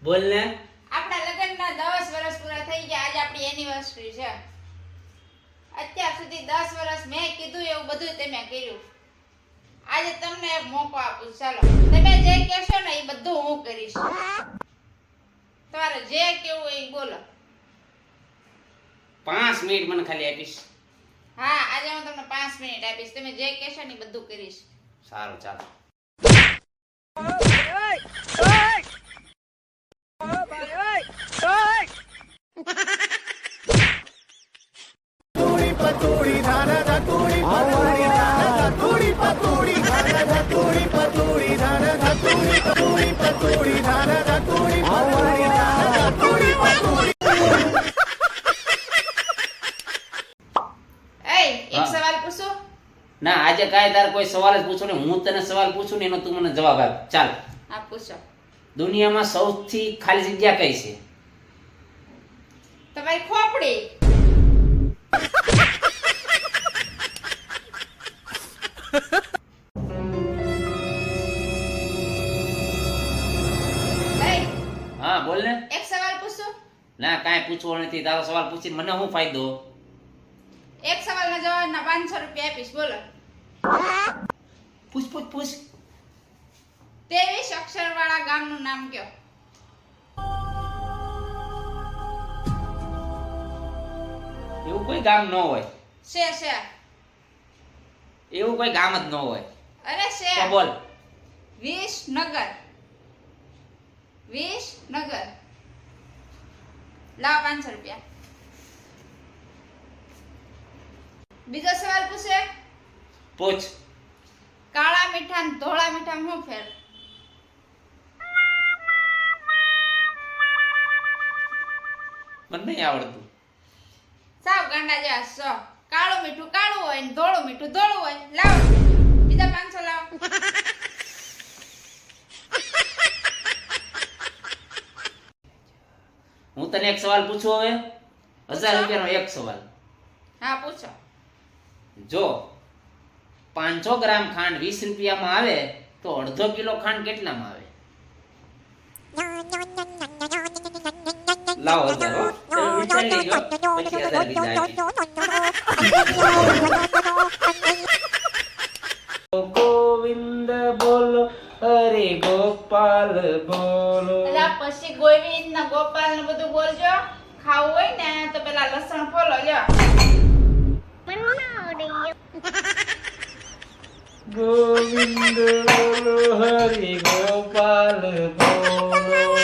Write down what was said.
બોલ ને. આપણા લગ્નના 10 વર્ષ પૂરા થઈ ગયા. આજે આપણી એનિવર્સરી છે. અત્યાર સુધી 10 વર્ષ મેં કીધું એવું બધું તમે કર્યું. આજે તમને એક મોકો આપું. ચાલો તમે જે કહેશો ને એ બધું હું કરીશ. તમારે જે કેવું એ બોલો. 5 મિનિટ મને ખાલી આપીશ. હા, આજે હું તમને 5 મિનિટ આપીશ. તમે જે કહેશો ને એ બધું કરીશ. સારું, ચાલો. પતોડી ધારા ધતોડી પતોડી ધારા ધતોડી પતોડી ધારા ધતોડી પતોડી ધારા ધતોડી પતોડી પતોડી ધારા ધતોડી પતોડી ધારા ધતોડી પતોડી. એય એક સવાલ પૂછું? ના, આજે કાંઈ તાર કોઈ સવાલ જ પૂછો ને. હું તને સવાલ પૂછું ને એનો તું મને જવાબ આપ. ચાલ. હા, પૂછો. દુનિયામાં સૌથી ખાલી જગ્યા કઈ છે? તમારી ખોપડી. હા, બોલ ને. એક સવાલ પૂછું? ના, કાંઈ પૂછવો નથી. તારો સવાલ પૂછીને મને શું ફાયદો? એક સવાલના જવાબના 500 રૂપિયા આપીશ. બોલો. પૂછ. 23 અક્ષરવાળા ગામનું નામ કયો? એવું કોઈ ગામ ન હોય. છે. એવું કોઈ ગામ જ ન હોય. અરે છે. તો બોલ. વિસનગર. લાવ 500 રૂપિયા. બીજો સવાલ પૂછે? પૂછ. કાળા મીઠા અને ધોળા મીઠામાં શું ફેર? મને નહીં આવડતું. સાવ ગાંડા જેવા છો. કાળું મીઠું કાળું હોય ને ધોળું મીઠું ધોળું હોય. લાવ બીજા 500 લાવ. હું તને એક સવાલ પૂછું હવે. 1000 રૂપિયાનો એક સવાલ. હા, પૂછો. જો 500 ગ્રામ ખાંડ 20 રૂપિયામાં આવે તો અડધો કિલો ખાંડ કેટલામાં આવે? લાવો 1000 હો. તમે વિચારી લેજો. પછી 1000 બીજા આપીશ. ગોવિંદ બોલો, હરે ગોપાલ બોલો. એટલે પછી ગોવિંદ ને ગોપાલ ને બધું બોલજો. ખાવું હોય ને તો પેલા લસણ ફોલો લ્યો. ગોવિંદ બોલો, હરે ગોપાલ બોલો.